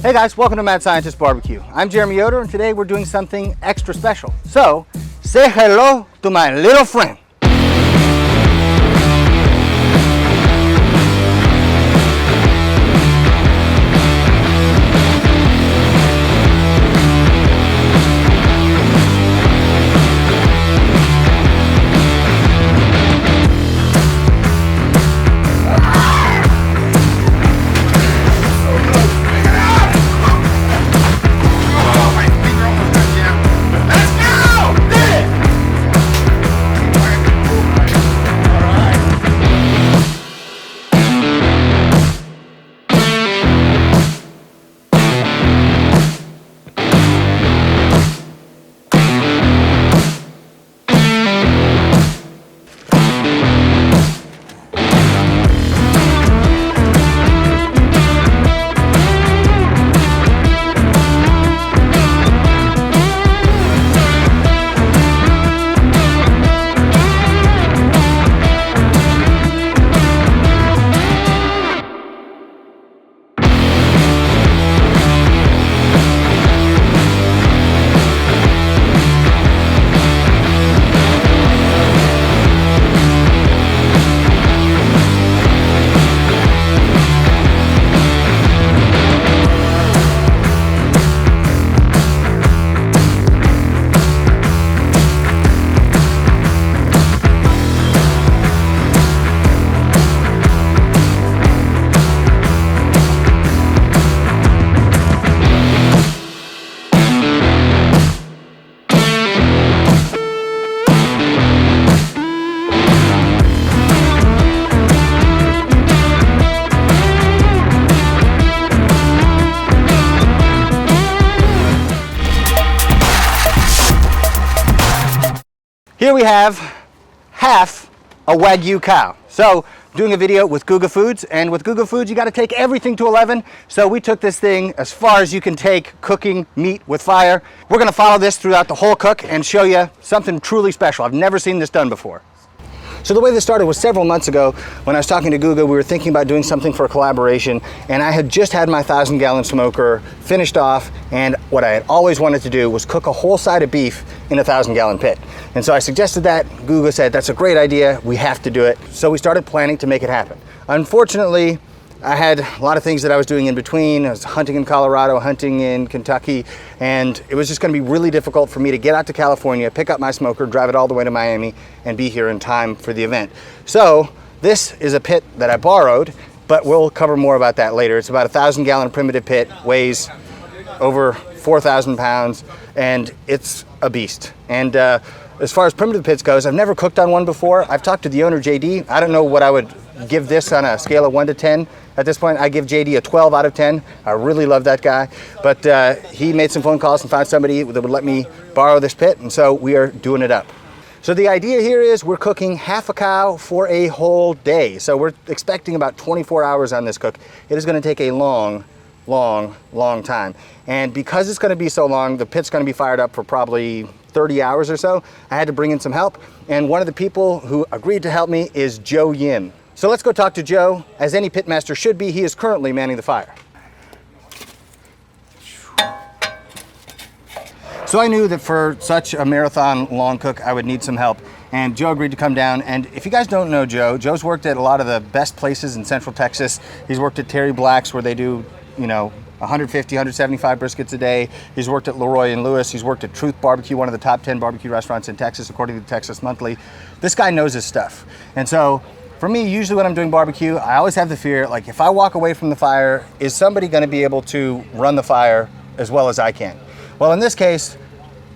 Hey guys, welcome to Mad Scientist BBQ. I'm Jeremy Yoder, and today we're doing something extra special. So, say hello to my little friend. Here we have half a Wagyu cow. So, doing a video with Guga Foods, and with Guga Foods you got to take everything to 11. So we took this thing as far as you can take cooking meat with fire. We're going to follow this throughout the whole cook and show you something truly special. I've never seen this done before. So the way this started was several months ago when I was talking to Guga. We were thinking about doing something for a collaboration, and I had just had my 1,000-gallon smoker finished off, and what I had always wanted to do was cook a whole side of beef in a 1,000-gallon pit. And so I suggested that. Guga said, that's a great idea, we have to do it. So we started planning to make it happen. Unfortunately, I had a lot of things that I was doing in between. I was hunting in Colorado, hunting in Kentucky, and it was just going to be really difficult for me to get out to California, pick up my smoker, drive it all the way to Miami, and be here in time for the event. So this is a pit that I borrowed, but we'll cover more about that later. It's about a 1,000-gallon primitive pit, weighs over 4,000 pounds, and it's a beast. And as far as primitive pits goes, I've never cooked on one before. I've talked to the owner, JD. I don't know what I would give this on a scale of 1 to 10. At this point, I give JD a 12 out of 10. I really love that guy. But he made some phone calls and found somebody that would let me borrow this pit, and so we are doing it up. So the idea here is we're cooking half a cow for a whole day. So we're expecting about 24 hours on this cook. It is going to take a long time. And because it's going to be so long, the pit's going to be fired up for probably 30 hours or so. I had to bring in some help. And one of the people who agreed to help me is Joe Yim. So let's go talk to Joe. As any pitmaster should be, he is currently manning the fire. So I knew that for such a marathon long cook, I would need some help. And Joe agreed to come down. And if you guys don't know Joe, Joe's worked at a lot of the best places in Central Texas. He's worked at Terry Black's, where they do, 150, 175 briskets a day. He's worked at Leroy and Lewis. He's worked at Truth Barbecue, one of the top 10 barbecue restaurants in Texas, according to Texas Monthly. This guy knows his stuff. And so for me, usually when I'm doing barbecue, I always have the fear, like if I walk away from the fire, is somebody going to be able to run the fire as well as I can? Well, in this case,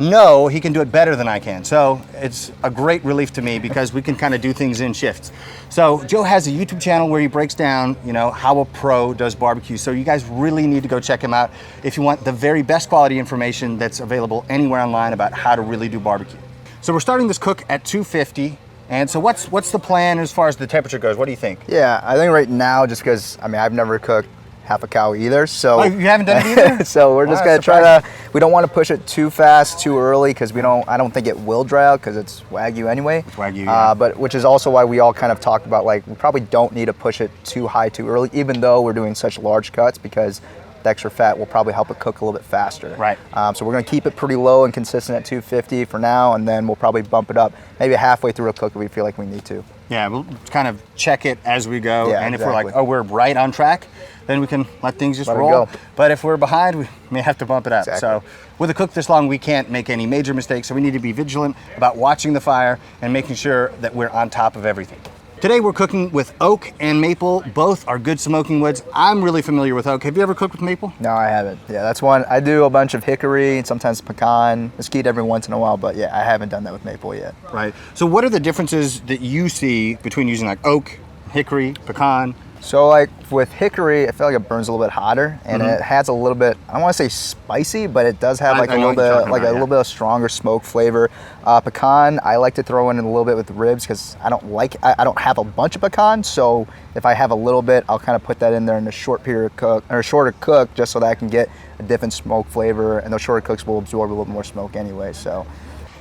no, he can do it better than I can. So it's a great relief to me because we can kind of do things in shifts. So Joe has a YouTube channel where he breaks down, how a pro does barbecue. So you guys really need to go check him out if you want the very best quality information that's available anywhere online about how to really do barbecue. So we're starting this cook at 250. And so what's the plan as far as the temperature goes? What do you think? Yeah, I think right now, just because, I've never cooked half a cow either, so. Oh, you haven't done it either? So we're just gonna try to, we don't want to push it too fast, too early, because I don't think it will dry out, because it's Wagyu anyway. It's Wagyu, yeah. But which is also why we all kind of talked about, we probably don't need to push it too high, too early, even though we're doing such large cuts, because the extra fat will probably help it cook a little bit faster. Right. So we're gonna keep it pretty low and consistent at 250 for now, and then we'll probably bump it up maybe halfway through a cook if we feel like we need to. Yeah, we'll kind of check it as we go. Yeah, and if exactly. we're like, oh, we're right on track, then we can let things just Let it roll. go. But if we're behind, we may have to bump it up. Exactly. So with a cook this long, we can't make any major mistakes. So we need to be vigilant about watching the fire and making sure that we're on top of everything. Today we're cooking with oak and maple. Both are good smoking woods. I'm really familiar with oak. Have you ever cooked with maple? No, I haven't. Yeah, that's one. I do a bunch of hickory and sometimes pecan, mesquite every once in a while, but yeah, I haven't done that with maple yet. Right. So what are the differences that you see between using like oak, hickory, pecan? So like with hickory, I feel like it burns a little bit hotter, and it has a little bit, I don't want to say spicy, but it does have like I a know little what you're bit, talking like about, a little bit of stronger smoke flavor. Pecan, I like to throw in a little bit with ribs because I don't have a bunch of pecan. So if I have a little bit, I'll kind of put that in there in a short period of cook or a shorter cook, just so that I can get a different smoke flavor, and those shorter cooks will absorb a little more smoke anyway. So.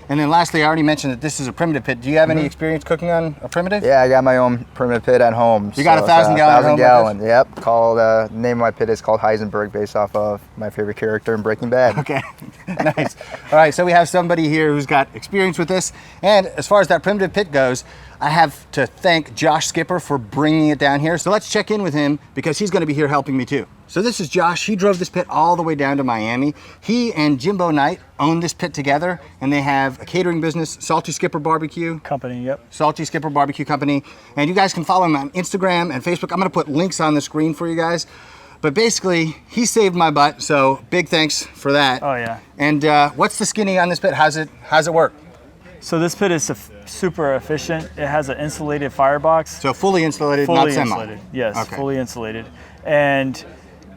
And then lastly, I already mentioned that this is a primitive pit. Do you have any experience cooking on a primitive? Yeah, I got my own primitive pit at home. You got a 1,000 gallon at home? 1,000 gallon, yep. Called, the name of my pit is called Heisenberg, based off of my favorite character in Breaking Bad. Okay, nice. All right, so we have somebody here who's got experience with this. And as far as that primitive pit goes, I have to thank Josh Skipper for bringing it down here. So let's check in with him because he's gonna be here helping me too. So this is Josh. He drove this pit all the way down to Miami. He and Jimbo Knight own this pit together, and they have a catering business, Salty Skipper Barbecue. Company, yep. Salty Skipper Barbecue Company. And you guys can follow him on Instagram and Facebook. I'm gonna put links on the screen for you guys. But basically, he saved my butt, so big thanks for that. Oh yeah. And what's the skinny on this pit? How's it work? So this pit is super efficient. It has an insulated firebox. So fully insulated, Fully not semi? insulated, yes, Okay. fully insulated. And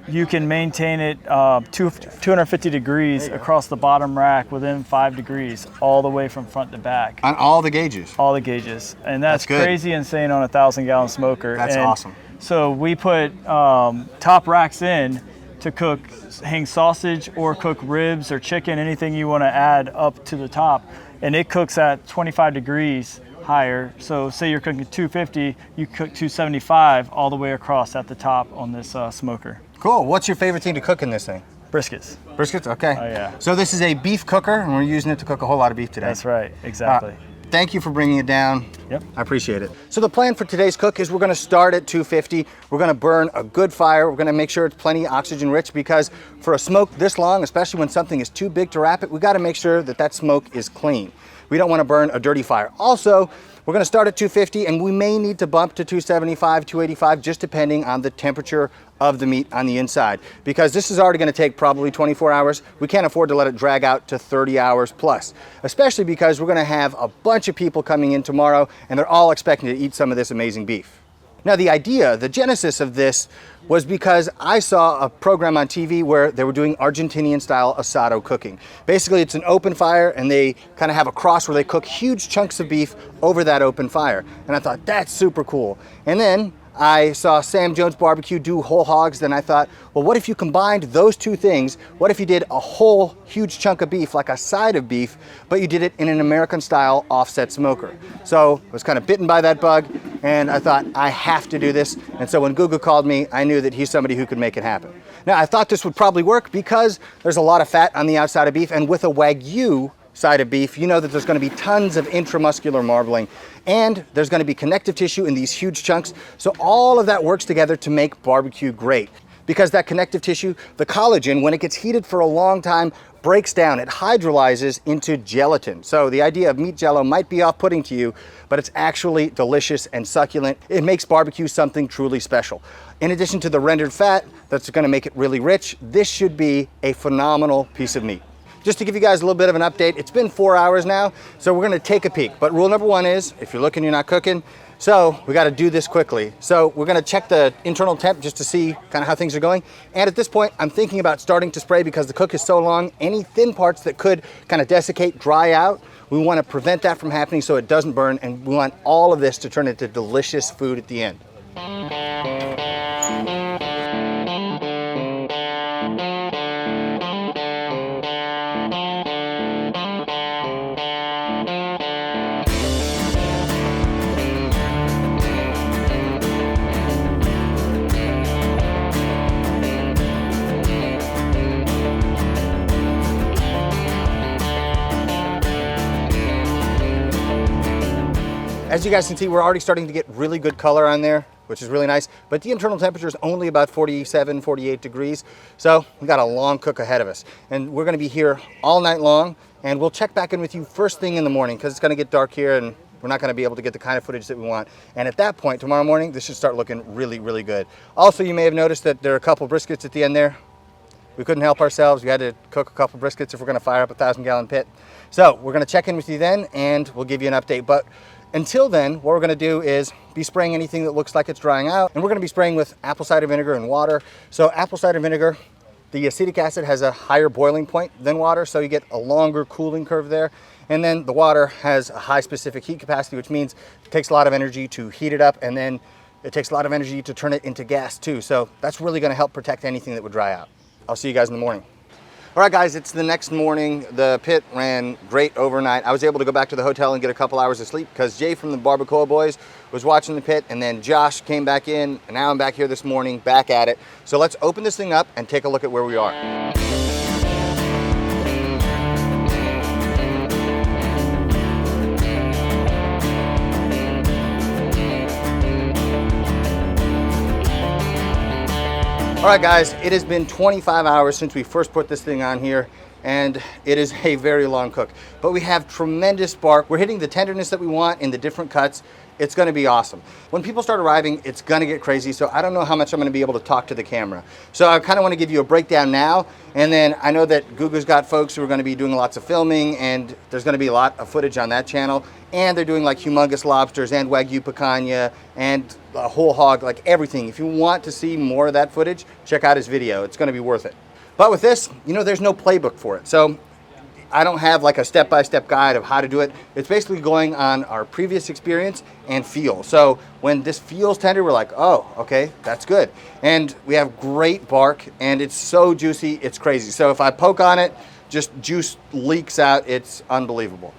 you can maintain it 250 degrees across the bottom rack within 5 degrees, all the way from front to back. On all the gauges? All the gauges. And that's good. crazy insane on a 1,000 gallon smoker. That's And awesome. So we put top racks in to cook, hang sausage or cook ribs or chicken, anything you want to add up to the top. And it cooks at 25 degrees higher. So say you're cooking 250, you cook 275 all the way across at the top on this smoker. Cool. What's your favorite thing to cook in this thing? Briskets. Briskets? Okay. Oh, yeah. So this is a beef cooker, and we're using it to cook a whole lot of beef today. That's right, exactly. Thank you for bringing it down. Yep. I appreciate it. So the plan for today's cook is we're gonna start at 250. We're gonna burn a good fire. We're gonna make sure it's plenty oxygen rich, because for a smoke this long, especially when something is too big to wrap it, we gotta make sure that that smoke is clean. We don't wanna burn a dirty fire. Also, we're gonna start at 250, and we may need to bump to 275, 285, just depending on the temperature of the meat on the inside, because this is already gonna take probably 24 hours. We can't afford to let it drag out to 30 hours plus, especially because we're gonna have a bunch of people coming in tomorrow, and they're all expecting to eat some of this amazing beef. Now the idea, the genesis of this was because I saw a program on TV where they were doing Argentinian style asado cooking. Basically it's an open fire, and they kind of have a cross where they cook huge chunks of beef over that open fire. And I thought, that's super cool. And then I saw Sam Jones Barbecue do whole hogs. Then I thought, well, what if you combined those two things? What if you did a whole huge chunk of beef, like a side of beef, but you did it in an American style offset smoker? So I was kind of bitten by that bug, and I thought, I have to do this. And so when Guga called me, I knew that he's somebody who could make it happen. Now I thought this would probably work because there's a lot of fat on the outside of beef, and with a Wagyu side of beef, you know that there's going to be tons of intramuscular marbling, and there's going to be connective tissue in these huge chunks. So all of that works together to make barbecue great, because that connective tissue, the collagen, when it gets heated for a long time, breaks down. It hydrolyzes into gelatin. So the idea of meat jello might be off-putting to you, but it's actually delicious and succulent. It makes barbecue something truly special. In addition to the rendered fat that's going to make it really rich, this should be a phenomenal piece of meat. Just to give you guys a little bit of an update, it's been 4 hours now, so we're gonna take a peek. But rule number one is, if you're looking, you're not cooking. So we gotta do this quickly. So we're gonna check the internal temp just to see kind of how things are going. And at this point, I'm thinking about starting to spray, because the cook is so long, any thin parts that could kind of desiccate, dry out, we wanna prevent that from happening so it doesn't burn, and we want all of this to turn into delicious food at the end. As you guys can see, we're already starting to get really good color on there, which is really nice. But the internal temperature is only about 47, 48 degrees. So we got a long cook ahead of us. And we're gonna be here all night long. And we'll check back in with you first thing in the morning because it's gonna get dark here and we're not gonna be able to get the kind of footage that we want. And at that point, tomorrow morning, this should start looking really, really good. Also, you may have noticed that there are a couple briskets at the end there. We couldn't help ourselves. We had to cook a couple briskets if we're gonna fire up a 1,000-gallon pit. So we're gonna check in with you then and we'll give you an update. But until then, what we're gonna do is be spraying anything that looks like it's drying out. And we're gonna be spraying with apple cider vinegar and water. So apple cider vinegar, the acetic acid has a higher boiling point than water, so you get a longer cooling curve there. And then the water has a high specific heat capacity, which means it takes a lot of energy to heat it up, and then it takes a lot of energy to turn it into gas too. So that's really gonna help protect anything that would dry out. I'll see you guys in the morning. All right, guys, it's the next morning. The pit ran great overnight. I was able to go back to the hotel and get a couple hours of sleep because Jay from the Barbacoa Boys was watching the pit, and then Josh came back in, and now I'm back here this morning, back at it. So let's open this thing up and take a look at where we are. All right, guys, it has been 25 hours since we first put this thing on here, and it is a very long cook. But we have tremendous bark. We're hitting the tenderness that we want in the different cuts. It's gonna be awesome. When people start arriving, it's gonna get crazy, so I don't know how much I'm gonna be able to talk to the camera. So I kinda wanna give you a breakdown now, and then I know that Gugu's got folks who are gonna be doing lots of filming, and there's gonna be a lot of footage on that channel, and they're doing like humongous lobsters and Wagyu picanha and a whole hog, like everything. If you want to see more of that footage, check out his video. It's gonna be worth it. But with this, you know, there's no playbook for it. So I don't have like a step-by-step guide of how to do it. It's basically going on our previous experience and feel. So when this feels tender, we're like, oh, okay, that's good. And we have great bark and it's so juicy, it's crazy. So if I poke on it, just juice leaks out. It's unbelievable.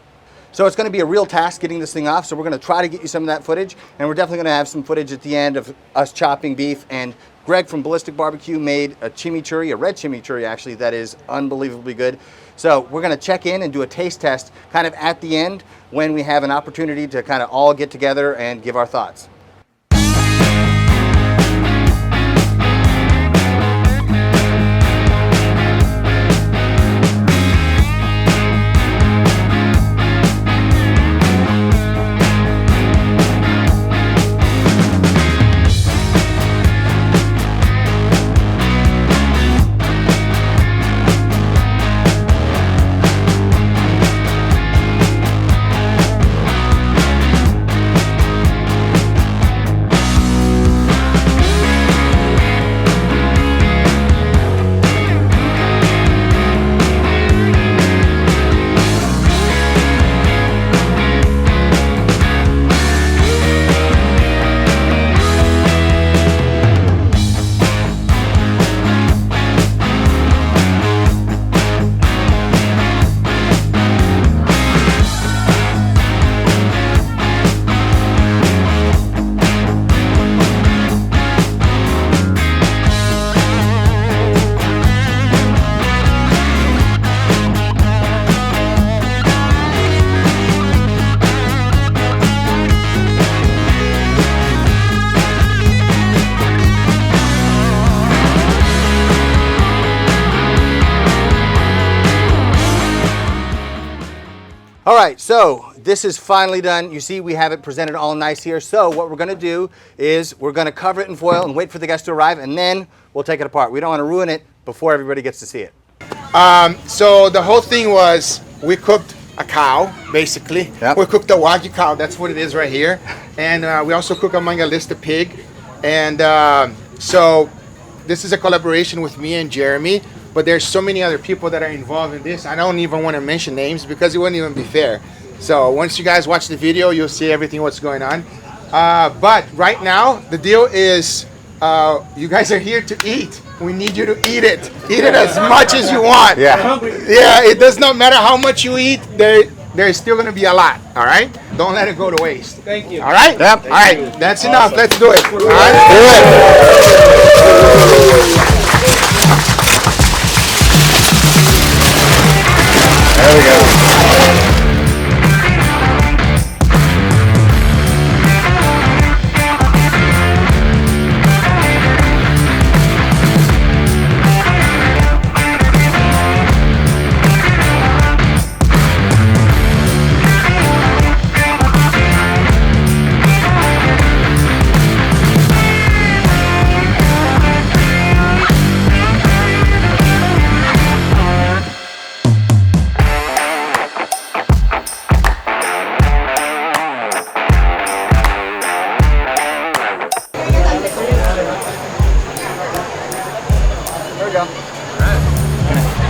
So it's gonna be a real task getting this thing off. So we're gonna try to get you some of that footage, and we're definitely gonna have some footage at the end of us chopping beef. And Greg from Ballistic Barbecue made a chimichurri, a red chimichurri actually, that is unbelievably good. So we're gonna check in and do a taste test kind of at the end when we have an opportunity to kind of all get together and give our thoughts. All right, so this is finally done. You see, we have it presented all nice here. So what we're gonna do is we're gonna cover it in foil and wait for the guests to arrive, and then we'll take it apart. We don't wanna ruin it before everybody gets to see it. So the whole thing was, we cooked a cow, basically. Yep. We cooked a Wagyu cow, that's what it is right here. And we also cook a Mangalista pig. And so this is a collaboration with me and Jeremy, but there's so many other people that are involved in this. I don't even want to mention names because it wouldn't even be fair. So once you guys watch the video, you'll see everything what's going on. But right now, the deal is you guys are here to eat. We need you to eat it. Eat it as much as you want. Yeah. Yeah, it does not matter how much you eat. There's still going to be a lot. All right? Don't let it go to waste. Thank you. All right? Yep. All right. That's enough. Let's do it. All Do right? it. There we go.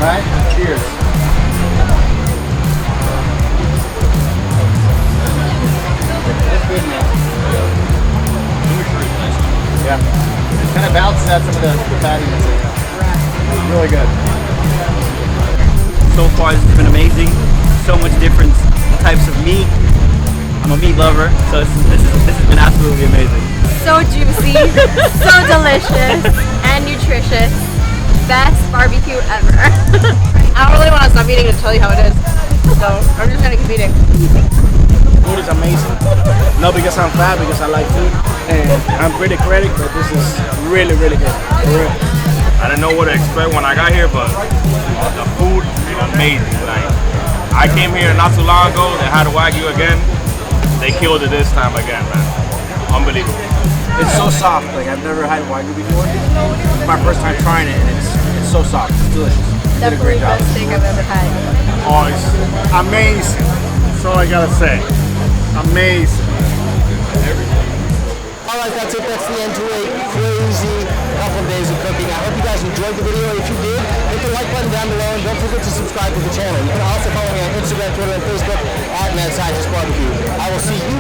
right? Cheers. That's good, man. Yeah. It kind of balances out some of the fattiness. Really good. So far, this has been amazing. So much different types of meat. I'm a meat lover, so this has been absolutely amazing. So juicy, so delicious, and nutritious. Best barbecue ever. I don't really want to stop eating to tell you how it is, so I'm just gonna keep eating. Food is amazing. Not because I'm fat, because I like food, and I'm pretty critic, but this is really, really good. For real. I didn't know what to expect when I got here, but the food is amazing. Like, I came here not too long ago. They had a Wagyu again. They killed it this time again, man. Unbelievable. It's so soft. Like I've never had Wagyu before. It's my first time trying it, and it's so soft. It's delicious. Definitely the best steak I've ever had. Oh, it's amazing. That's all I gotta say. Amazing. All right, that's it. That's the end to a crazy couple of days of cooking. I hope you guys enjoyed the video. If you did, hit the like button down below and don't forget to subscribe to the channel. You can also follow me on Instagram, Twitter, and Facebook at Scientist BBQ. I will see you